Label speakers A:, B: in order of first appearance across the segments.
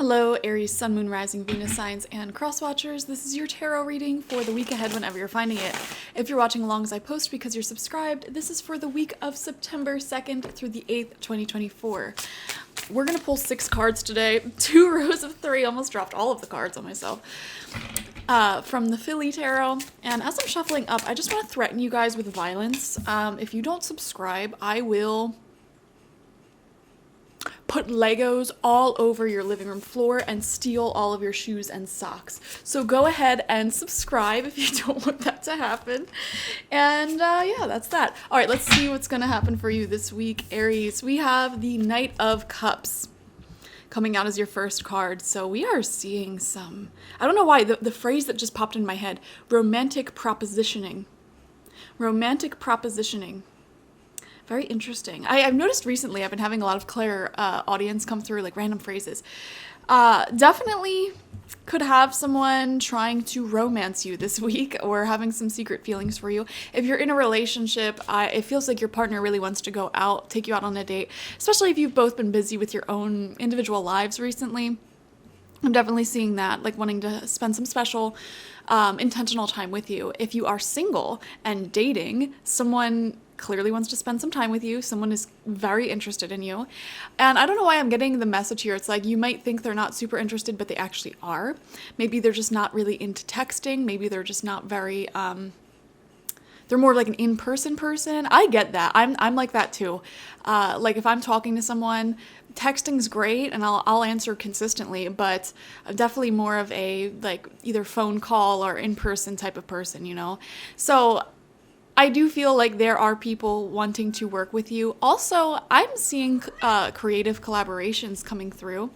A: Hello, Aries, Sun, Moon, Rising, Venus signs, and cross-watchers. This is your tarot reading for the week ahead whenever you're finding it. If you're watching along as I post because you're subscribed, this is for the week of September 2nd through the 8th, 2024. We're going to pull 6 cards today, 2 rows of 3, almost dropped all of the cards on myself, from the Philly Tarot. And as I'm shuffling up, I just want to threaten you guys with violence. If you don't subscribe, I will put Legos all over your living room floor and steal all of your shoes and socks. So go ahead and subscribe if you don't want that to happen. And yeah, that's that. All right, let's see what's going to happen for you this week, Aries. We have the Knight of Cups coming out as your first card. So we are seeing some, I don't know why, the phrase that just popped in my head, romantic propositioning. Romantic propositioning. Very interesting. I've noticed recently I've been having a lot of Claire audience come through, like random phrases. Definitely could have someone trying to romance you this week or having some secret feelings for you. If you're in a relationship, it feels like your partner really wants to go out, take you out on a date, especially if you've both been busy with your own individual lives recently. I'm definitely seeing that, like wanting to spend some special, intentional time with you. If you are single and dating, someone clearly wants to spend some time with you. Someone is very interested in you. And I don't know why I'm getting the message here. It's like you might think they're not super interested, but they actually are. Maybe they're just not really into texting. Maybe they're just not very, they're more like an in-person person. I get that. I'm like that too. Like if I'm talking to someone, texting's great and I'll answer consistently, but I'm definitely more of a like either phone call or in-person type of person, you know? So I do feel like there are people wanting to work with you. Also, I'm seeing creative collaborations coming through.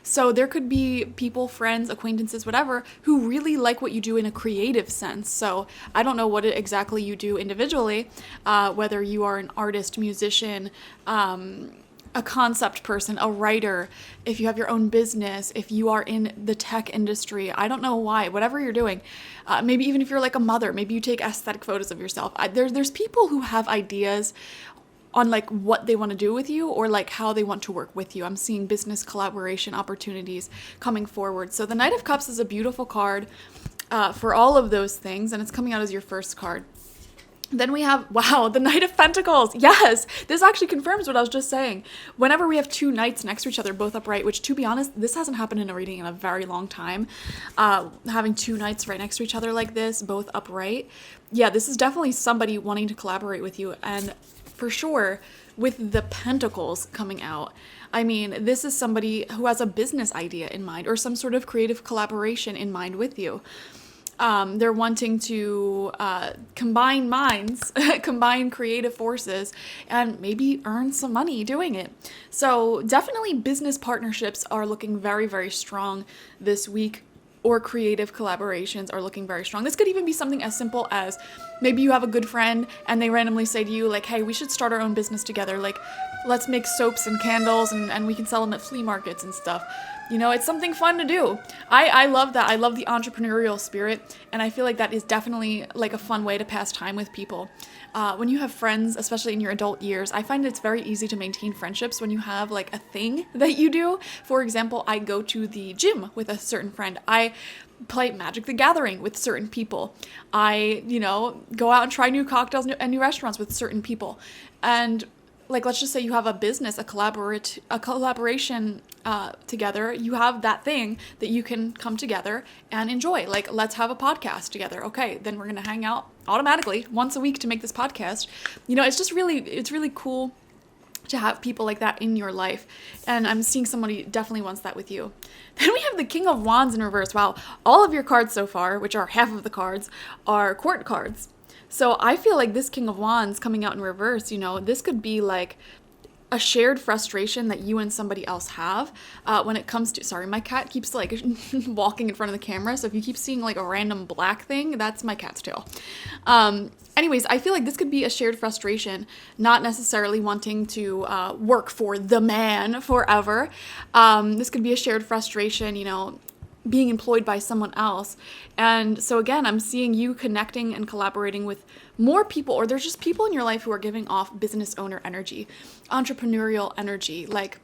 A: So there could be people, friends, acquaintances, whatever, who really like what you do in a creative sense. So I don't know what exactly you do individually, whether you are an artist, musician, a concept person, a writer, if you have your own business, if you are in the tech industry, I don't know why, whatever you're doing, maybe even if you're like a mother, maybe you take aesthetic photos of yourself. There's people who have ideas on like what they want to do with you or like how they want to work with you. I'm seeing business collaboration opportunities coming forward. So the Knight of Cups is a beautiful card for all of those things, and it's coming out as your first card. Then we have, wow, the Knight of Pentacles. Yes, this actually confirms what I was just saying. Whenever we have 2 knights next to each other, both upright, which to be honest, this hasn't happened in a reading in a very long time. Having 2 knights right next to each other like this, both upright. Yeah, this is definitely somebody wanting to collaborate with you. And for sure, with the Pentacles coming out, I mean, this is somebody who has a business idea in mind or some sort of creative collaboration in mind with you. They're wanting to combine minds, combine creative forces, and maybe earn some money doing it. So definitely business partnerships are looking very, very strong this week, or creative collaborations are looking very strong. This could even be something as simple as maybe you have a good friend and they randomly say to you like, hey, we should start our own business together. Like, let's make soaps and candles and we can sell them at flea markets and stuff. You know, it's something fun to do. I love that. I love the entrepreneurial spirit, and I feel like that is definitely like a fun way to pass time with people. When you have friends, especially in your adult years, I find it's very easy to maintain friendships when you have like a thing that you do. For example, I go to the gym with a certain friend. I play Magic the Gathering with certain people. I, you know, go out and try new cocktails and new restaurants with certain people. And like, let's just say you have a business, a collaboration together. You have that thing that you can come together and enjoy. Like, let's have a podcast together. Okay, then we're gonna hang out automatically once a week to make this podcast. You know, it's really cool to have people like that in your life. And I'm seeing somebody definitely wants that with you. Then we have the King of Wands in reverse. Wow, all of your cards so far, which are half of the cards, are court cards. So I feel like this King of Wands coming out in reverse, you know, this could be like a shared frustration that you and somebody else have when it comes to, sorry, my cat keeps like walking in front of the camera. So if you keep seeing like a random black thing, that's my cat's tail. Anyways, I feel like this could be a shared frustration, not necessarily wanting to work for the man forever. This could be a shared frustration, you know, being employed by someone else. And so again, I'm seeing you connecting and collaborating with more people, or there's just people in your life who are giving off business owner energy, entrepreneurial energy, like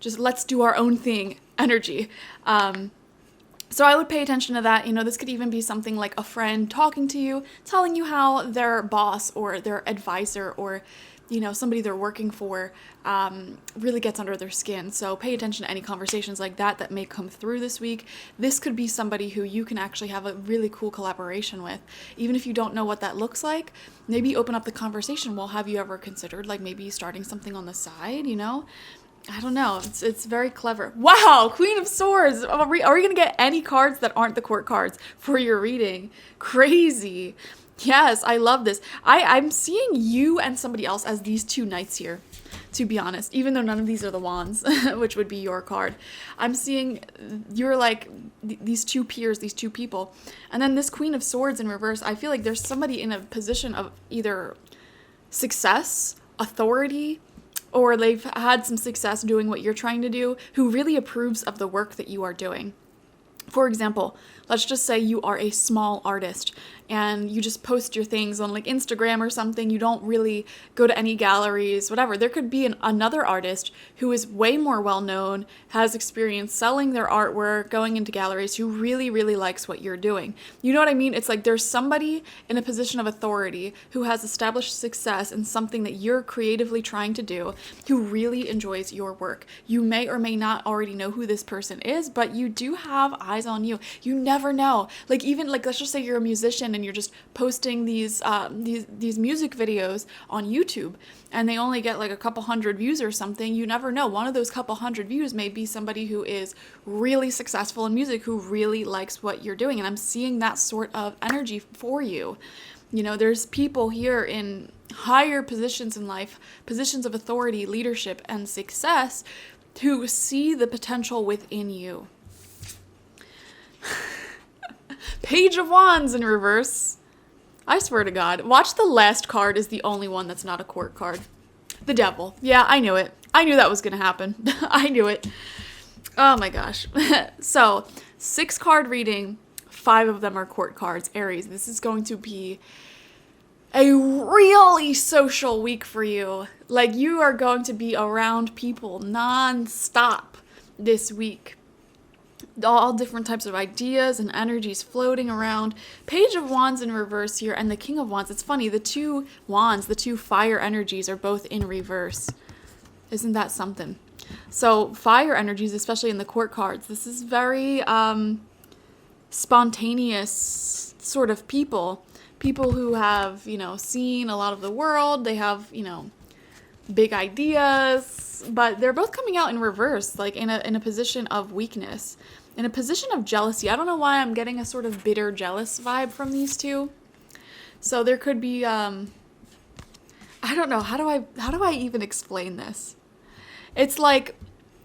A: just let's do our own thing energy. So I would pay attention to that. You know, this could even be something like a friend talking to you, telling you how their boss or their advisor or, you know, somebody they're working for really gets under their skin. So pay attention to any conversations like that may come through this week. This could be somebody who you can actually have a really cool collaboration with. Even if you don't know what that looks like, maybe open up the conversation. Well, have you ever considered like maybe starting something on the side, you know? I don't know. It's very clever. Wow, Queen of Swords. Are we going to get any cards that aren't the court cards for your reading? Crazy. Yes, I love this. I'm seeing you and somebody else as these two knights here, to be honest, even though none of these are the wands, which would be your card. I'm seeing you're like these two peers, these two people. And then this Queen of Swords in reverse, I feel like there's somebody in a position of either success, authority, or they've had some success doing what you're trying to do, who really approves of the work that you are doing. For example, let's just say you are a small artist and you just post your things on like Instagram or something. You don't really go to any galleries, whatever. There could be another artist who is way more well known, has experience selling their artwork, going into galleries, who really, really likes what you're doing. You know what I mean? It's like there's somebody in a position of authority who has established success in something that you're creatively trying to do, who really enjoys your work. You may or may not already know who this person is, but you do have eyes on you. You never know. Like even like let's just say you're a musician and you're just posting these music videos on YouTube and they only get like a couple hundred views or something. You never know. One of those couple hundred views may be somebody who is really successful in music, who really likes what you're doing. And I'm seeing that sort of energy for you. You know, there's people here in higher positions in life, positions of authority, leadership, and success, who see the potential within you. Page of Wands in reverse. I swear to God. Watch the last card is the only one that's not a court card. The Devil. Yeah, I knew it. I knew that was going to happen. I knew it. Oh my gosh. So, 6 card reading. 5 of them are court cards. Aries, this is going to be a really social week for you. Like, you are going to be around people non-stop this week. All different types of ideas and energies floating around. Page of Wands in reverse here, and the King of Wands. It's funny, the 2 wands, the 2 fire energies are both in reverse. Isn't that something? So fire energies, especially in the court cards, this is very spontaneous sort of people. People who have, you know, seen a lot of the world. They have, you know, big ideas, but they're both coming out in reverse, like in a position of weakness, in a position of jealousy. I don't know why I'm getting a sort of bitter, jealous vibe from these two. So there could be, I don't know, how do I even explain this? It's like,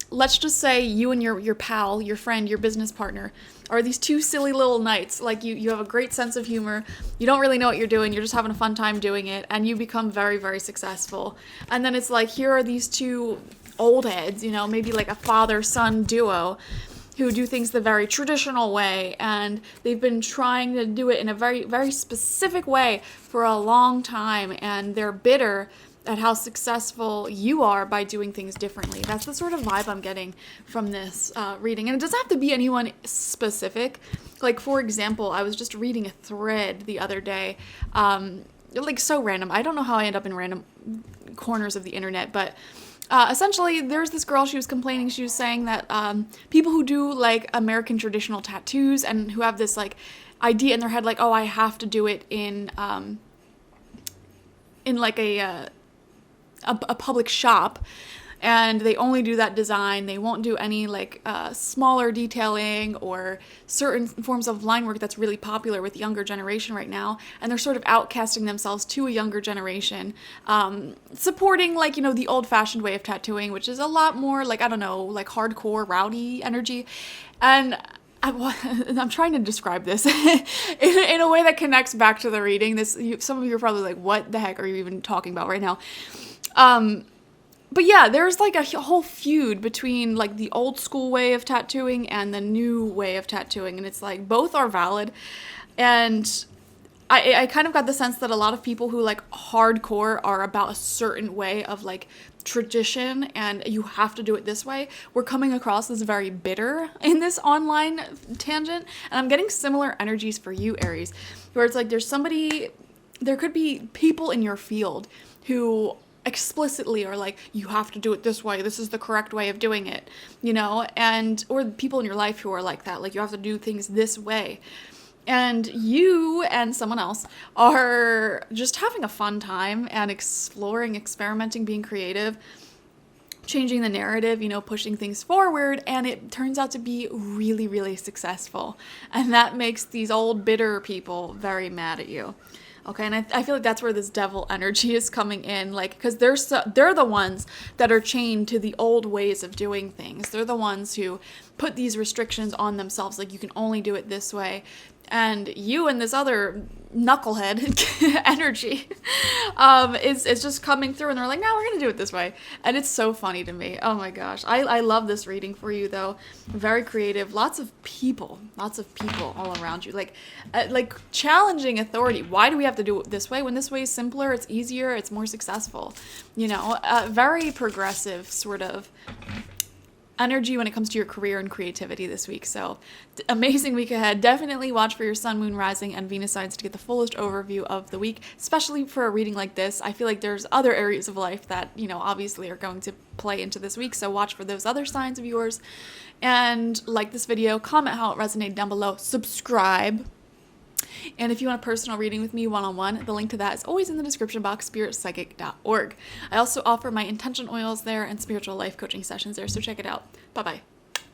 A: let's just say you and your pal, your friend, your business partner are these 2 silly little knights. Like you have a great sense of humor. You don't really know what you're doing. You're just having a fun time doing it. And you become very, very successful. And then it's like, here are these 2 old heads, you know, maybe like a father-son duo who do things the very traditional way. And they've been trying to do it in a very, very specific way for a long time. And they're bitter at how successful you are by doing things differently. That's the sort of vibe I'm getting from this reading. And it doesn't have to be anyone specific. Like, for example, I was just reading a thread the other day, like so random. I don't know how I end up in random corners of the internet, but essentially there's this girl, she was complaining, she was saying that people who do like American traditional tattoos and who have this like idea in their head, like, oh, I have to do it in like a public shop, and they only do that design. They won't do any like smaller detailing or certain forms of line work that's really popular with younger generation right now. And they're sort of outcasting themselves to a younger generation, supporting like, you know, the old-fashioned way of tattooing, which is a lot more like, I don't know, like hardcore rowdy energy. And I'm trying to describe this in a way that connects back to the reading. Some of you are probably like, what the heck are you even talking about right now? But yeah, there's like a whole feud between like the old school way of tattooing and the new way of tattooing. And it's like both are valid. And I kind of got the sense that a lot of people who like hardcore are about a certain way of like tradition and you have to do it this way, we're coming across as very bitter in this online tangent. And I'm getting similar energies for you, Aries, where it's like there could be people in your field who explicitly are like, you have to do it this way, this is the correct way of doing it, you know, and or people in your life who are like that, like you have to do things this way. And you and someone else are just having a fun time and exploring, experimenting, being creative, changing the narrative, you know, pushing things forward, and it turns out to be really, really successful. And that makes these old bitter people very mad at you. Okay, and I feel like that's where this devil energy is coming in, like, because they're the ones that are chained to the old ways of doing things. They're the ones who put these restrictions on themselves, like you can only do it this way. And you and this other knucklehead energy is just coming through, and they're like, no, we're gonna do it this way. And it's so funny to me. Oh my gosh, I love this reading for you though. Very creative, lots of people all around you, like challenging authority. Why do we have to do it this way when this way is simpler, it's easier, it's more successful, you know? Very progressive sort of energy when it comes to your career and creativity this week. So amazing week ahead. Definitely watch for your sun, moon, rising, and Venus signs to get the fullest overview of the week, especially for a reading like this. I feel like there's other areas of life that, you know, obviously are going to play into this week. So watch for those other signs of yours, and like this video, comment how it resonated down below, subscribe. And if you want a personal reading with me one-on-one, the link to that is always in the description box, spiritpsychic.org. I also offer my intention oils there and spiritual life coaching sessions there, so check it out. Bye-bye.